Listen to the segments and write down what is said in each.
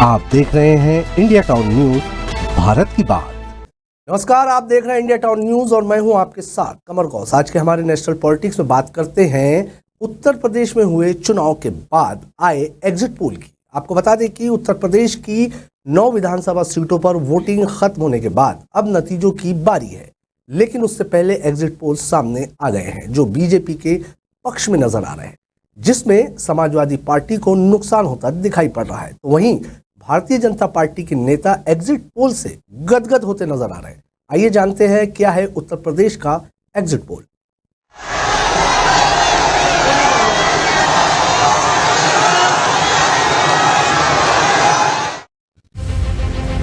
आप देख रहे हैं इंडिया टाउन न्यूज, भारत की बात। नमस्कार, आप देख रहे हैं इंडिया टाउन न्यूज और मैं हूं आपके साथ कमर गौस। आज के हमारे नेशनल पॉलिटिक्स में बात करते हैं उत्तर प्रदेश में हुए चुनाव के बाद आए एग्जिट पोल की। आपको बता दें कि उत्तर प्रदेश की 9 विधानसभा सीटों पर वोटिंग खत्म होने के बाद अब नतीजों की बारी है, लेकिन उससे पहले एग्जिट पोल सामने आ गए हैं जो बीजेपी के पक्ष में नजर आ रहे हैं, जिसमें समाजवादी पार्टी को नुकसान होता दिखाई पड़ रहा है। तो वहीं भारतीय जनता पार्टी के नेता एग्जिट पोल से गदगद होते नजर आ रहे हैं। आइए जानते हैं क्या है उत्तर प्रदेश का एग्जिट पोल।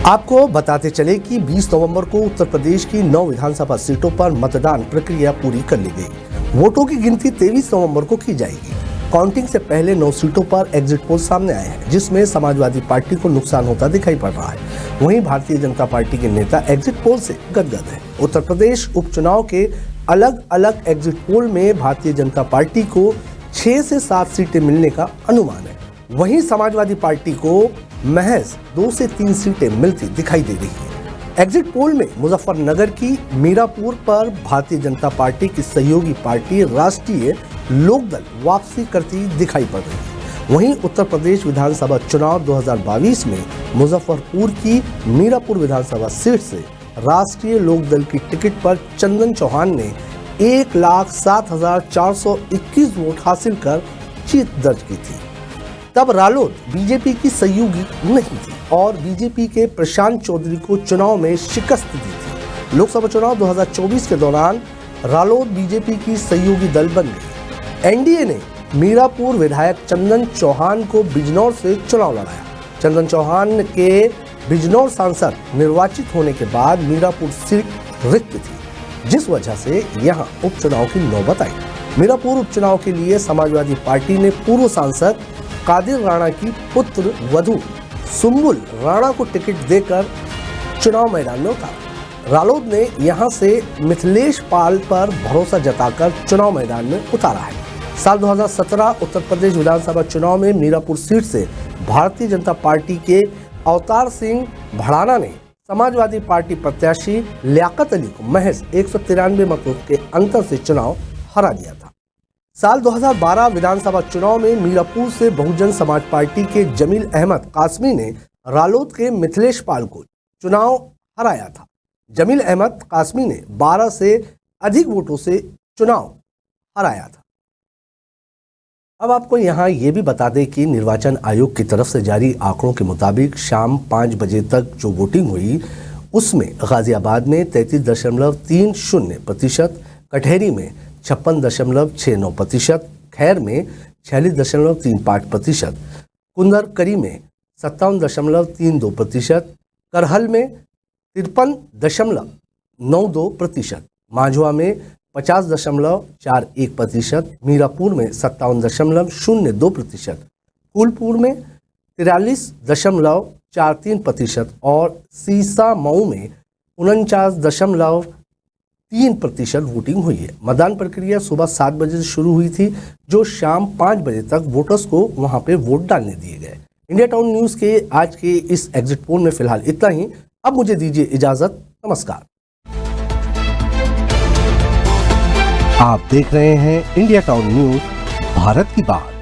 आपको बताते चले कि 20 नवंबर को उत्तर प्रदेश की 9 विधानसभा सीटों पर मतदान प्रक्रिया पूरी कर ली गई। वोटों की गिनती 23 नवंबर को की जाएगी। काउंटिंग से पहले 9 सीटों पर एग्जिट पोल सामने आए हैं, जिसमें समाजवादी पार्टी को नुकसान होता दिखाई पड़ रहा है। वहीं भारतीय जनता पार्टी के नेता एग्जिट पोल से गदगद है। उत्तर प्रदेश उपचुनाव के अलग अलग एग्जिट पोल में भारतीय जनता पार्टी को 6 से 7 सीटें मिलने का अनुमान है। वहीं समाजवादी पार्टी को महज 2 से 3 सीटें मिलती दिखाई दे रही है। एग्जिट पोल में मुजफ्फरनगर की मीरापुर पर भारतीय जनता पार्टी की सहयोगी पार्टी राष्ट्रीय लोकदल वापसी करती दिखाई पड़ रही है। वहीं उत्तर प्रदेश विधानसभा चुनाव 2022 में मुजफ्फरपुर की मीरापुर विधानसभा सीट से राष्ट्रीय लोकदल की टिकट पर चंदन चौहान ने 1,07,421 वोट हासिल कर जीत दर्ज की थी। तब रालोद बीजेपी की सहयोगी नहीं थी और बीजेपी के प्रशांत चौधरी को चुनाव में शिकस्त दी थी। लोकसभा चुनाव 2024 के दौरान रालोद बीजेपी की सहयोगी दल बन गई। एनडीए ने मीरापुर विधायक चंदन चौहान को बिजनौर से चुनाव लड़ाया। चंदन चौहान के बिजनौर सांसद निर्वाचित होने के बाद मीरापुर सीट रिक्त थी, जिस वजह से यहां उपचुनाव की नौबत आई। मीरापुर उपचुनाव के लिए समाजवादी पार्टी ने पूर्व सांसद कादिर राणा की पुत्र वधू सुम्बुल राणा को टिकट देकर चुनाव मैदान में उतारा। रालोद ने यहां से मिथिलेश पाल पर भरोसा जताकर चुनाव मैदान में उतारा है। साल 2017 उत्तर प्रदेश विधानसभा चुनाव में मीरापुर सीट से भारतीय जनता पार्टी के अवतार सिंह भड़ाना ने समाजवादी पार्टी प्रत्याशी लियाकत अली को महज 193 मतों के अंतर से चुनाव हरा दिया था। साल 2012 विधानसभा चुनाव में मीरापुर से बहुजन समाज पार्टी के जमील अहमद कासमी ने रालोद के मिथिलेश पाल को चुनाव हराया था। जमील अहमद कासमी ने 12 से अधिक वोटों से चुनाव हराया था। अब आपको यहाँ ये भी बता दें कि निर्वाचन आयोग की तरफ से जारी आंकड़ों के मुताबिक शाम 5 बजे तक जो वोटिंग हुई उसमें गाजियाबाद में 33.30%, कटहरी में 56.69%, खैर में 46.35%, कुंदरकरी में 57.32%, करहल में 53.92%, मांझवा में 50.41%, मीरापुर में 57.02%, फूलपुर में 43.43% और सीसामऊ में 49.3% वोटिंग हुई है। मतदान प्रक्रिया सुबह 7 बजे से शुरू हुई थी, जो शाम 5 बजे तक वोटर्स को वहां पे वोट डालने दिए गए। इंडिया टाउन न्यूज के आज के इस एग्जिट पोल में फिलहाल इतना ही। अब मुझे दीजिए इजाजत। नमस्कार। आप देख रहे हैं इंडिया टाउन न्यूज, भारत की बात।